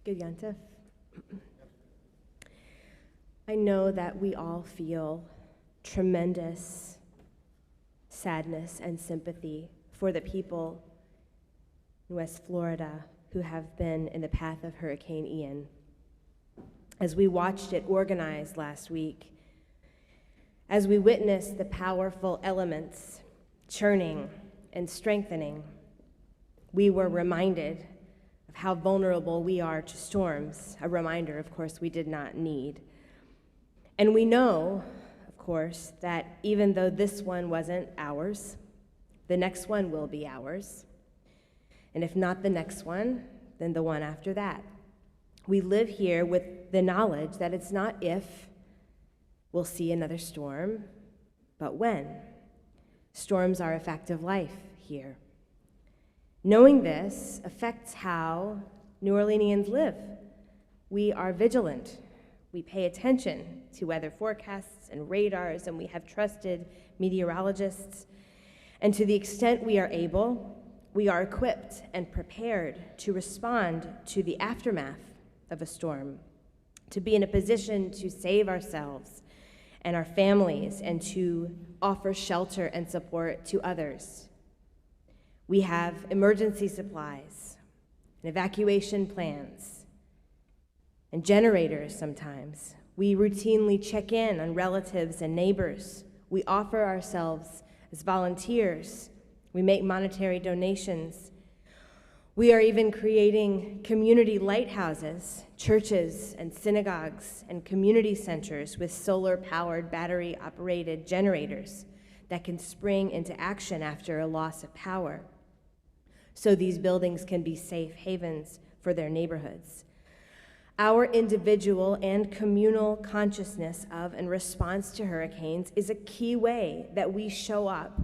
Good Yantif. I know that we all feel tremendous sadness and sympathy for the people in West Florida who have been in the path of Hurricane Ian. As we watched it organize last week, as we witnessed the powerful elements churning and strengthening, we were reminded of how vulnerable we are to storms, a reminder, of course, we did not need. And we know, of course, that even though this one wasn't ours, the next one will be ours. And if not the next one, then the one after that. We live here with the knowledge that it's not if we'll see another storm, but when. Storms are a fact of life here. Knowing this affects how New Orleanians live. We are vigilant. We pay attention to weather forecasts and radars, and we have trusted meteorologists. And to the extent we are able, we are equipped and prepared to respond to the aftermath of a storm, to be in a position to save ourselves and our families and to offer shelter and support to others. We have emergency supplies and evacuation plans and generators sometimes. We routinely check in on relatives and neighbors. We offer ourselves as volunteers. We make monetary donations. We are even creating community lighthouses, churches and synagogues and community centers with solar-powered, battery-operated generators that can spring into action after a loss of power, so these buildings can be safe havens for their neighborhoods. Our individual and communal consciousness of and response to hurricanes is a key way that we show up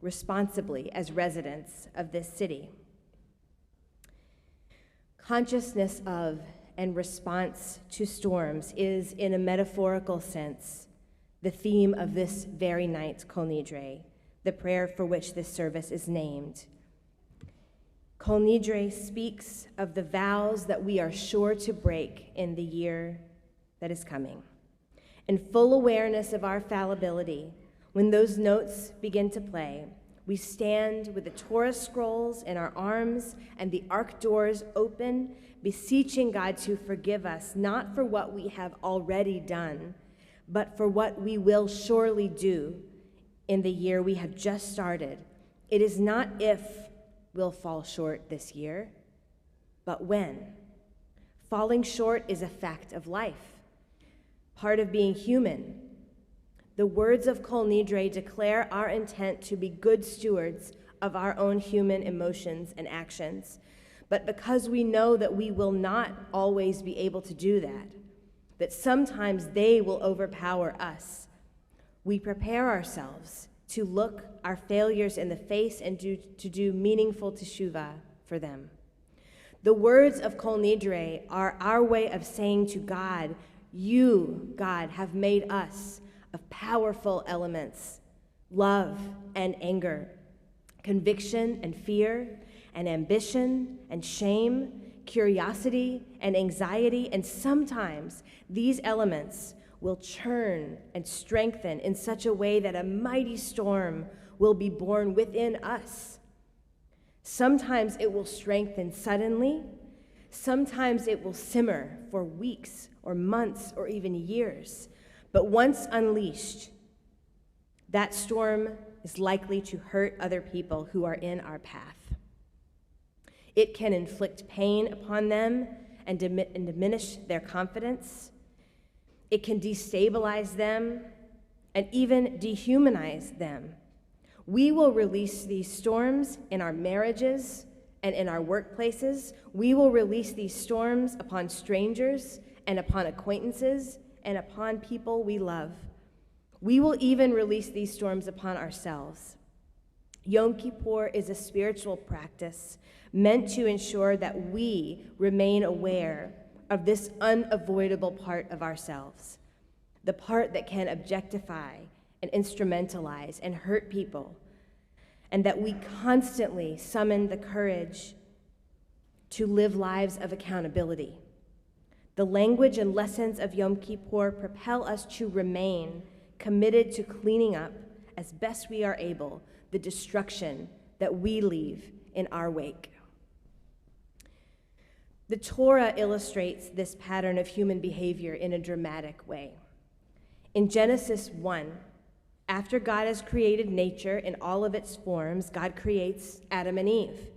responsibly as residents of this city. Consciousness of and response to storms is, in a metaphorical sense, the theme of this very night's Kol Nidre, the prayer for which this service is named. Kol Nidre speaks of the vows that we are sure to break in the year that is coming. In full awareness of our fallibility, when those notes begin to play, we stand with the Torah scrolls in our arms and the ark doors open, beseeching God to forgive us, not for what we have already done, but for what we will surely do in the year we have just started. It is not if we'll fall short this year, but when. Falling short is a fact of life, part of being human. The words of Kol Nidre declare our intent to be good stewards of our own human emotions and actions. But because we know that we will not always be able to do that sometimes they will overpower us, we prepare ourselves to look our failures in the face and to do meaningful teshuvah for them. The words of Kol Nidre are our way of saying to God, you, God, have made us of powerful elements, love and anger, conviction and fear, and ambition and shame, curiosity and anxiety, and sometimes these elements will churn and strengthen in such a way that a mighty storm will be born within us. Sometimes it will strengthen suddenly, sometimes it will simmer for weeks or months or even years. But once unleashed, that storm is likely to hurt other people who are in our path. It can inflict pain upon them and diminish their confidence. It can destabilize them and even dehumanize them. We will release these storms in our marriages and in our workplaces. We will release these storms upon strangers and upon acquaintances and upon people we love. We will even release these storms upon ourselves. Yom Kippur is a spiritual practice meant to ensure that we remain aware of this unavoidable part of ourselves, the part that can objectify and instrumentalize and hurt people, and that we constantly summon the courage to live lives of accountability, The language and lessons of Yom Kippur propel us to remain committed to cleaning up, as best we are able, the destruction that we leave in our wake. The Torah illustrates this pattern of human behavior in a dramatic way. In Genesis 1, after God has created nature in all of its forms, God creates Adam and Eve.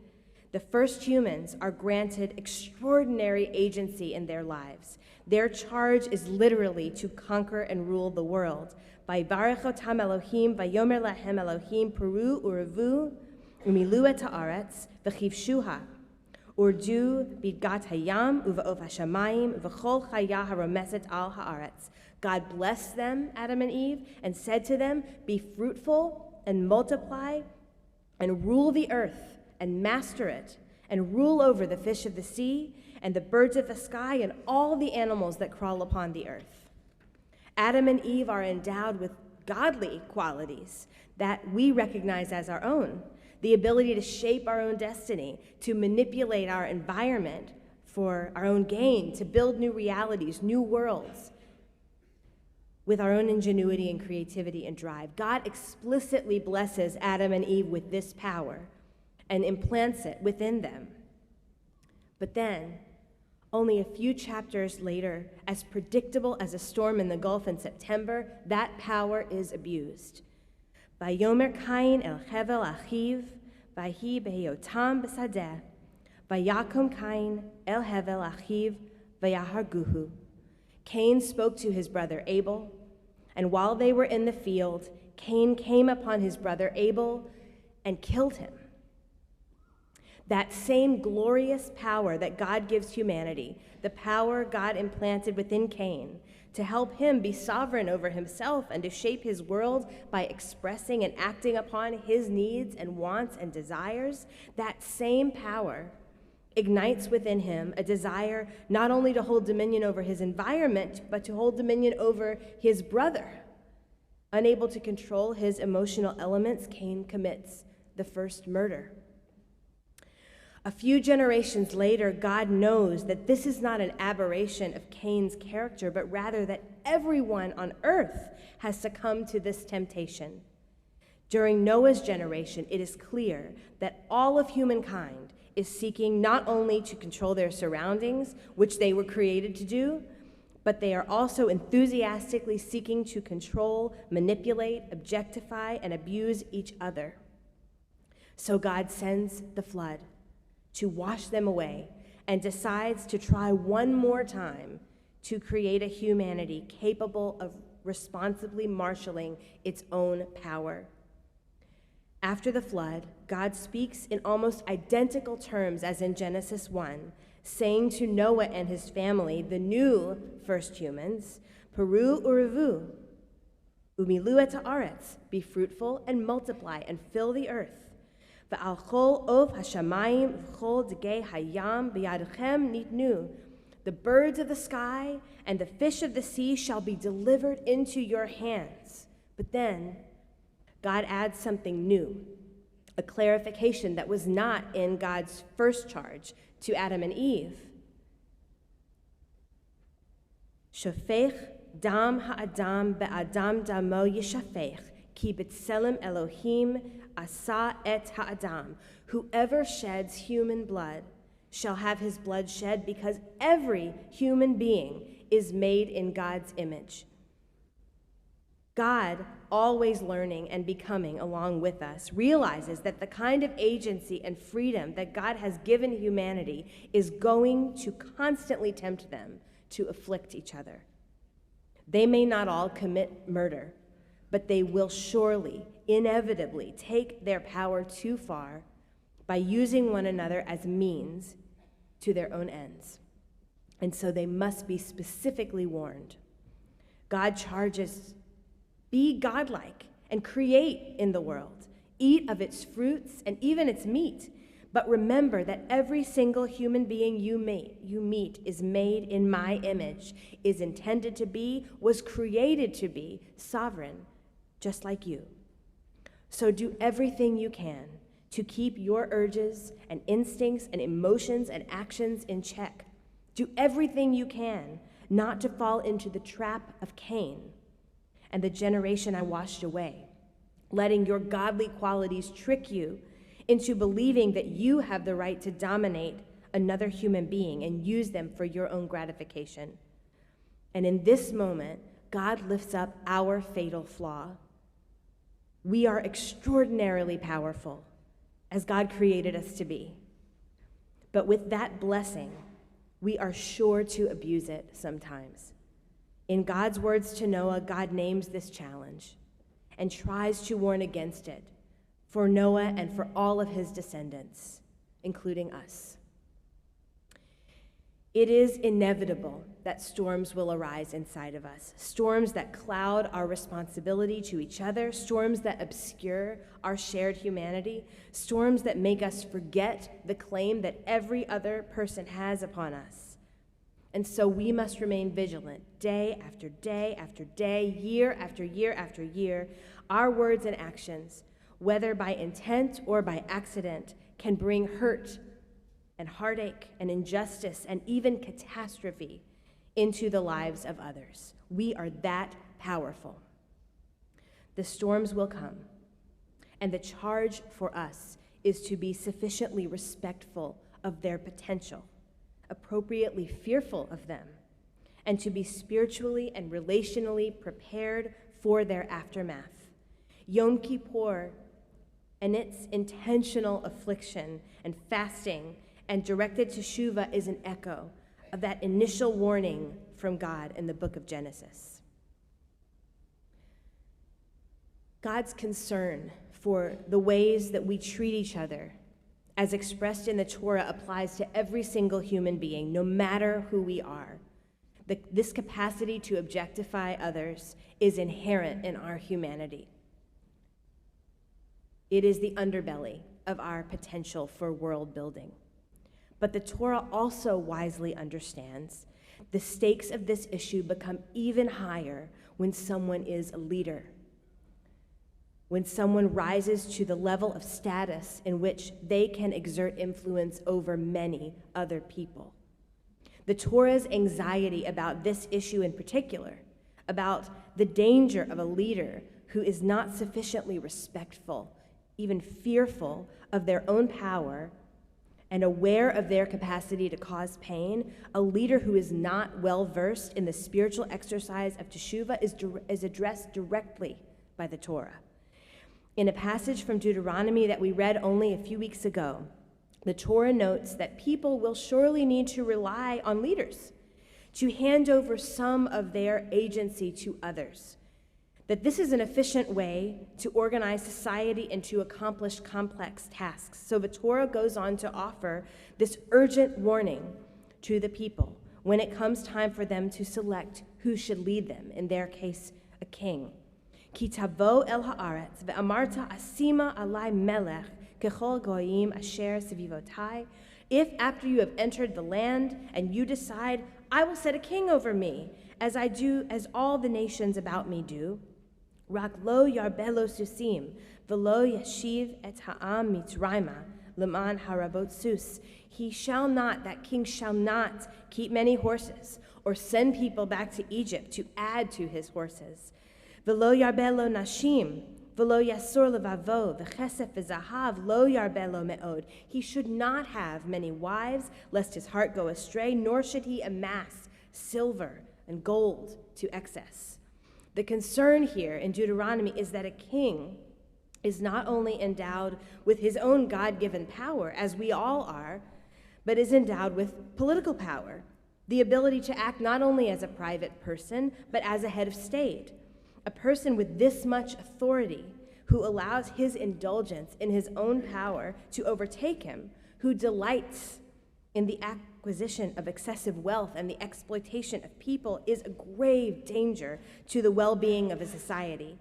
The first humans are granted extraordinary agency in their lives. Their charge is literally to conquer and rule the world. Vayibarech otam Elohim, vayomer lahem Elohim, peru urevu, umilu et haaretz, v'chivshuha, urdu bidgat hayam, uva'ov hashamayim, v'chol chaya haromeset al haaretz. God blessed them, Adam and Eve, and said to them, be fruitful and multiply and rule the earth and master it and rule over the fish of the sea and the birds of the sky and all the animals that crawl upon the earth. Adam and Eve are endowed with godly qualities that we recognize as our own, the ability to shape our own destiny, to manipulate our environment for our own gain, to build new realities, new worlds, with our own ingenuity and creativity and drive. God explicitly blesses Adam and Eve with this power and implants it within them. But then, only a few chapters later, as predictable as a storm in the Gulf in September, that power is abused. Vayomer Kain el Hevel achiv, vahi beheyotam b'sadeh, vayakom Kain el Hevel achiv, vayaharguhu. Cain spoke to his brother Abel, and while they were in the field, Cain came upon his brother Abel and killed him. That same glorious power that God gives humanity, the power God implanted within Cain to help him be sovereign over himself and to shape his world by expressing and acting upon his needs and wants and desires, that same power ignites within him a desire not only to hold dominion over his environment, but to hold dominion over his brother. Unable to control his emotional elements, Cain commits the first murder. A few generations later, God knows that this is not an aberration of Cain's character, but rather that everyone on earth has succumbed to this temptation. During Noah's generation, it is clear that all of humankind is seeking not only to control their surroundings, which they were created to do, but they are also enthusiastically seeking to control, manipulate, objectify, and abuse each other. So God sends the flood to wash them away and decides to try one more time to create a humanity capable of responsibly marshaling its own power. After the flood, God speaks in almost identical terms as in Genesis 1, saying to Noah and his family, the new first humans, Peru urevu, umilu et haaretz, be fruitful and multiply and fill the earth. V'al chol ov hashamayim v'chol degei hayam b'yadchem nitnu. The birds of the sky and the fish of the sea shall be delivered into your hands. But then, God adds something new, a clarification that was not in God's first charge to Adam and Eve. Shofech dam ha'adam be'adam damo yishafech, ki b'tselem Elohim asa et ha'adam. Whoever sheds human blood shall have his blood shed, because every human being is made in God's image. God, always learning and becoming along with us, realizes that the kind of agency and freedom that God has given humanity is going to constantly tempt them to afflict each other. They may not all commit murder, but they will surely, inevitably, take their power too far by using one another as means to their own ends. And so they must be specifically warned. God charges, be godlike and create in the world. Eat of its fruits and even its meat. But remember that every single human being you meet is made in my image, is intended to be, was created to be sovereign, just like you. So do everything you can to keep your urges and instincts and emotions and actions in check, Do everything you can not to fall into the trap of Cain and the generation I washed away, letting your godly qualities trick you into believing that you have the right to dominate another human being and use them for your own gratification. And in this moment, God lifts up our fatal flaw. We are extraordinarily powerful, as God created us to be. But with that blessing, we are sure to abuse it sometimes. In God's words to Noah, God names this challenge and tries to warn against it for Noah and for all of his descendants, including us. It is inevitable that storms will arise inside of us, storms that cloud our responsibility to each other, storms that obscure our shared humanity, storms that make us forget the claim that every other person has upon us. And so we must remain vigilant day after day after day, year after year after year. Our words and actions, whether by intent or by accident, can bring hurt and heartache and injustice and even catastrophe into the lives of others. We are that powerful. The storms will come, and the charge for us is to be sufficiently respectful of their potential, appropriately fearful of them, and to be spiritually and relationally prepared for their aftermath. Yom Kippur and its intentional affliction and fasting and directed to Teshuvah is an echo of that initial warning from God in the book of Genesis. God's concern for the ways that we treat each other, as expressed in the Torah, applies to every single human being, no matter who we are. This capacity to objectify others is inherent in our humanity. It is the underbelly of our potential for world building. But the Torah also wisely understands the stakes of this issue become even higher when someone is a leader, when someone rises to the level of status in which they can exert influence over many other people. The Torah's anxiety about this issue in particular, about the danger of a leader who is not sufficiently respectful, even fearful of their own power, and aware of their capacity to cause pain, a leader who is not well-versed in the spiritual exercise of teshuvah is addressed directly by the Torah. In a passage from Deuteronomy that we read only a few weeks ago, the Torah notes that people will surely need to rely on leaders to hand over some of their agency to others, that this is an efficient way to organize society and to accomplish complex tasks. So the Torah goes on to offer this urgent warning to the people when it comes time for them to select who should lead them, in their case, a king. Ki tavo el haaretz ve'amarta asima alai melech kechol goyim asher sevivotai. If after you have entered the land and you decide, I will set a king over me, as all the nations about me do, Rak lo yarbelo susim, velo yashiv et ha'am mitzrayma, leman harabot sus. That king shall not keep many horses, or send people back to Egypt to add to his horses. Velo yarbelo nashim, velo yasur levavo, v'chesef v'zahav lo yarbelo me'od. He should not have many wives, lest his heart go astray, nor should he amass silver and gold to excess. The concern here in Deuteronomy is that a king is not only endowed with his own God-given power, as we all are, but is endowed with political power, the ability to act not only as a private person, but as a head of state. A person with this much authority, who allows his indulgence in his own power to overtake him, who delights in the acquisition of excessive wealth and the exploitation of people, is a grave danger to the well-being of a society.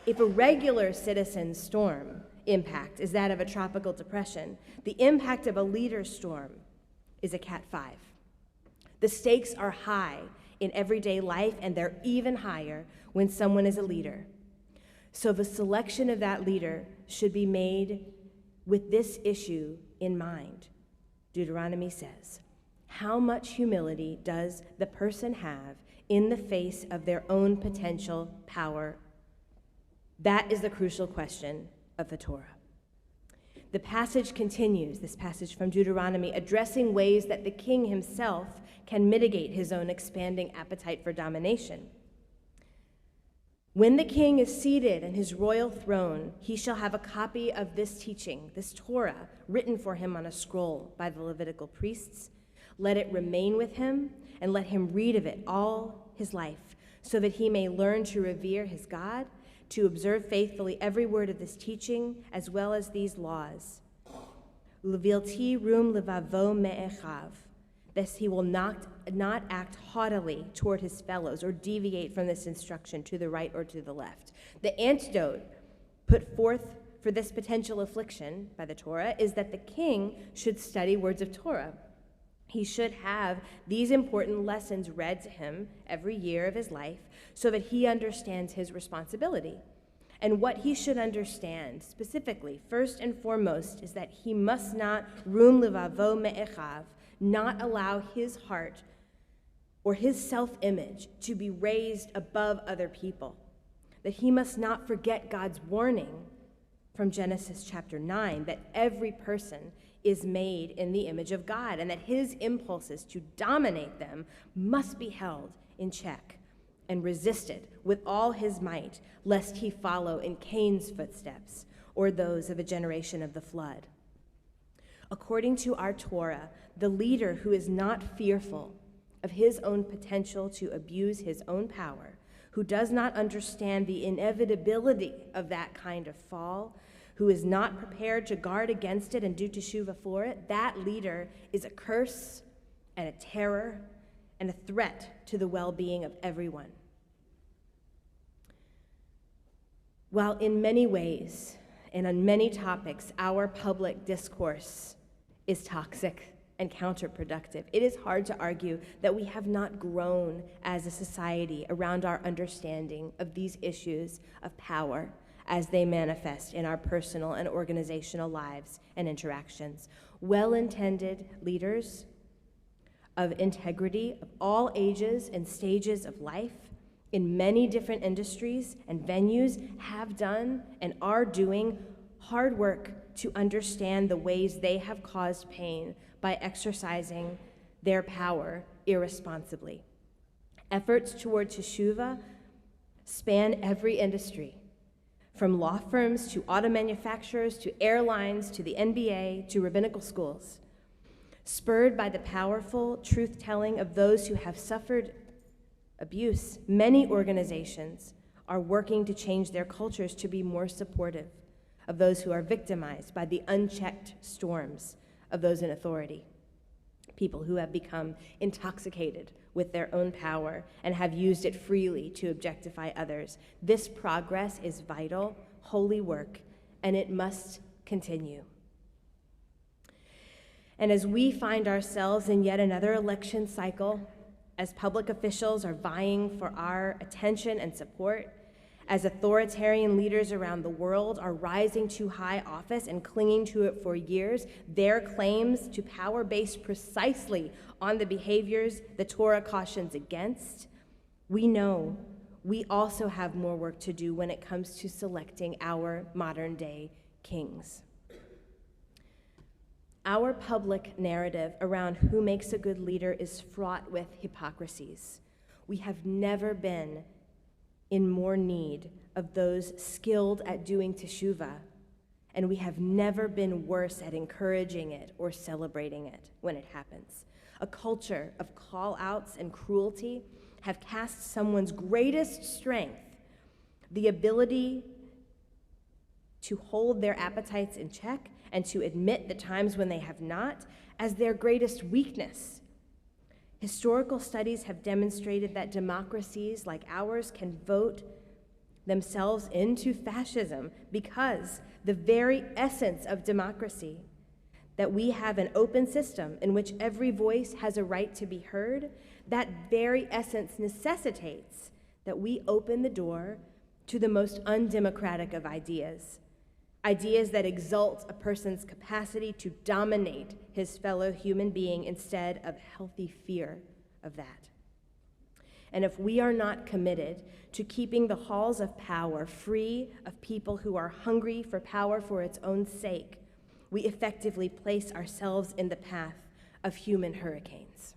If a regular citizen's storm impact is that of a tropical depression, the impact of a leader's storm is a Cat 5. The stakes are high in everyday life, and they're even higher when someone is a leader. So the selection of that leader should be made with this issue in mind. Deuteronomy says, How much humility does the person have in the face of their own potential power? That is the crucial question of the Torah. The passage continues, this passage from Deuteronomy, addressing ways that the king himself can mitigate his own expanding appetite for domination. When the king is seated in his royal throne, he shall have a copy of this teaching, this Torah, written for him on a scroll by the Levitical priests. Let it remain with him, and let him read of it all his life, so that he may learn to revere his God, to observe faithfully every word of this teaching, as well as these laws. Ulevilti rum levavo me'echav. Thus he will not act haughtily toward his fellows or deviate from this instruction to the right or to the left. The antidote put forth for this potential affliction by the Torah is that the king should study words of Torah. He should have these important lessons read to him every year of his life so that he understands his responsibility. And what he should understand specifically, first and foremost, is that he must not rum levavo me'echav, not allow his heart or his self-image to be raised above other people. That he must not forget God's warning from Genesis chapter 9, that every person is made in the image of God, and that his impulses to dominate them must be held in check and resisted with all his might, lest he follow in Cain's footsteps or those of a generation of the flood. According to our Torah, the leader who is not fearful of his own potential to abuse his own power, who does not understand the inevitability of that kind of fall, who is not prepared to guard against it and do teshuvah for it, that leader is a curse and a terror and a threat to the well-being of everyone. While in many ways and on many topics, our public discourse is toxic and counterproductive, it is hard to argue that we have not grown as a society around our understanding of these issues of power as they manifest in our personal and organizational lives and interactions. Well-intended leaders of integrity of all ages and stages of life in many different industries and venues have done and are doing hard work to understand the ways they have caused pain by exercising their power irresponsibly. Efforts toward teshuvah span every industry, from law firms to auto manufacturers to airlines to the NBA to rabbinical schools. Spurred by the powerful truth-telling of those who have suffered abuse, many organizations are working to change their cultures to be more supportive of those who are victimized by the unchecked storms of those in authority, people who have become intoxicated with their own power and have used it freely to objectify others. This progress is vital, holy work, and it must continue. And as we find ourselves in yet another election cycle, as public officials are vying for our attention and support, as authoritarian leaders around the world are rising to high office and clinging to it for years, their claims to power based precisely on the behaviors the Torah cautions against, we know we also have more work to do when it comes to selecting our modern day kings. Our public narrative around who makes a good leader is fraught with hypocrisies. We have never been in more need of those skilled at doing teshuvah, and we have never been worse at encouraging it or celebrating it when it happens. A culture of call-outs and cruelty have cast someone's greatest strength, the ability to hold their appetites in check and to admit the times when they have not, as their greatest weakness. Historical studies have demonstrated that democracies like ours can vote themselves into fascism because the very essence of democracy, that we have an open system in which every voice has a right to be heard, that very essence necessitates that we open the door to the most undemocratic of ideas, ideas that exalt a person's capacity to dominate his fellow human being instead of healthy fear of that. And if we are not committed to keeping the halls of power free of people who are hungry for power for its own sake, we effectively place ourselves in the path of human hurricanes.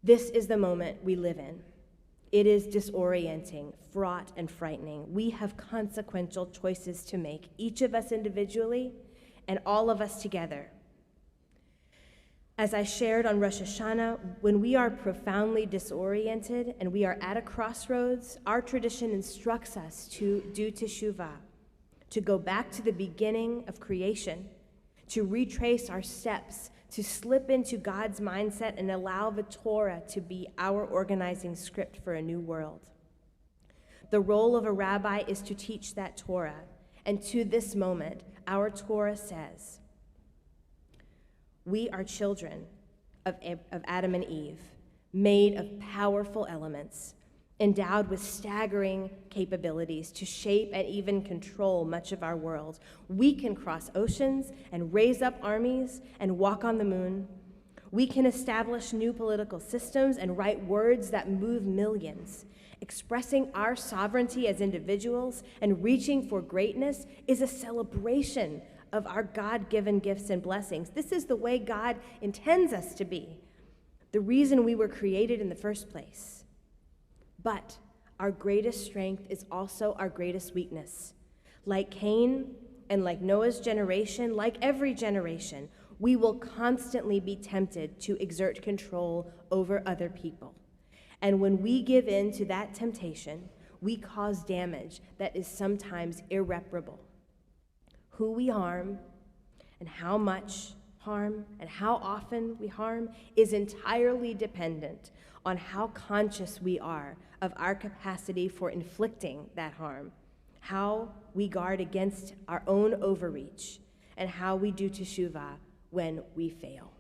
This is the moment we live in. It is disorienting, fraught, and frightening. We have consequential choices to make, each of us individually and all of us together. As I shared on Rosh Hashanah, when we are profoundly disoriented and we are at a crossroads, our tradition instructs us to do teshuvah, to go back to the beginning of creation, to retrace our steps, to slip into God's mindset and allow the Torah to be our organizing script for a new world. The role of a rabbi is to teach that Torah, and to this moment, our Torah says, we are children of Adam and Eve, made of powerful elements, endowed with staggering capabilities to shape and even control much of our world. We can cross oceans and raise up armies and walk on the moon. We can establish new political systems and write words that move millions. Expressing our sovereignty as individuals and reaching for greatness is a celebration of our God-given gifts and blessings. This is the way God intends us to be, the reason we were created in the first place. But our greatest strength is also our greatest weakness. Like Cain and like Noah's generation, like every generation, we will constantly be tempted to exert control over other people. And when we give in to that temptation, we cause damage that is sometimes irreparable. Who we harm and how much harm and how often we harm is entirely dependent on how conscious we are of our capacity for inflicting that harm, how we guard against our own overreach, and how we do teshuvah when we fail.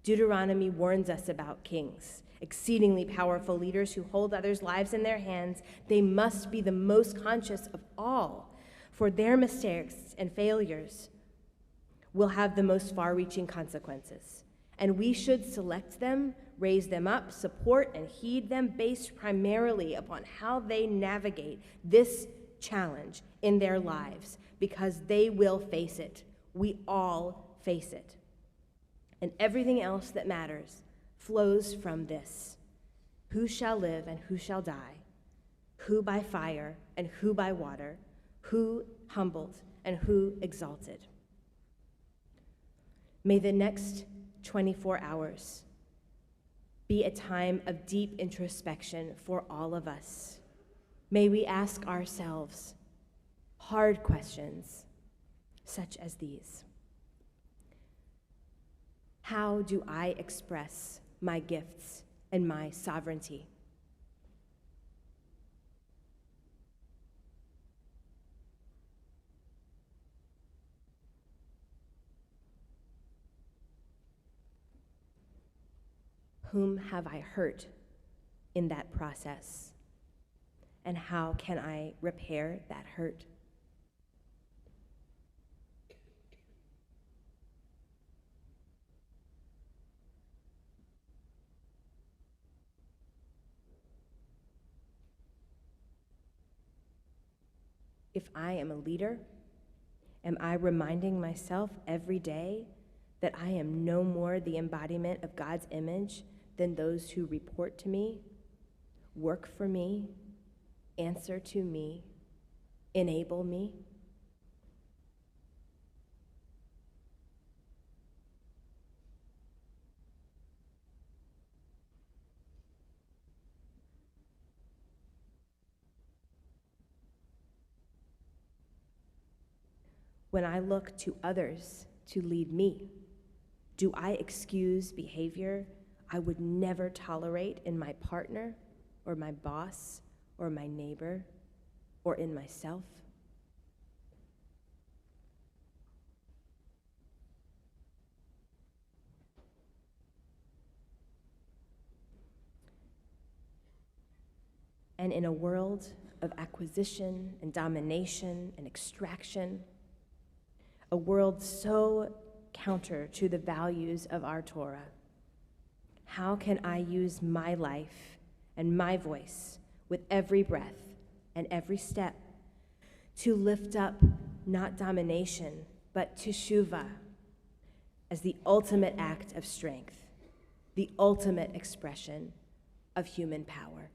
Deuteronomy warns us about kings, exceedingly powerful leaders who hold others' lives in their hands. They must be the most conscious of all, for their mistakes and failures will have the most far-reaching consequences. And we should select them, raise them up, support, and heed them based primarily upon how they navigate this challenge in their lives, because they will face it. We all face it. And everything else that matters flows from this: who shall live and who shall die, who by fire and who by water, who humbled and who exalted. May the next 24 hours be a time of deep introspection for all of us. May we ask ourselves hard questions such as these. How do I express my gifts and my sovereignty? Whom have I hurt in that process? And how can I repair that hurt? If I am a leader, am I reminding myself every day that I am no more the embodiment of God's image than those who report to me, work for me, answer to me, enable me? When I look to others to lead me, do I excuse behavior I would never tolerate in my partner or my boss or my neighbor or in myself? And in a world of acquisition and domination and extraction, a world so counter to the values of our Torah. How can I use my life and my voice with every breath and every step to lift up not domination, but teshuvah as the ultimate act of strength, the ultimate expression of human power?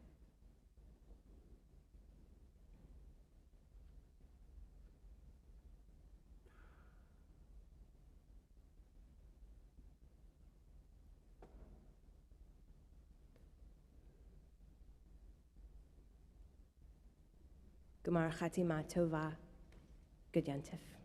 Gemar Chatima Tova. Good Yontif.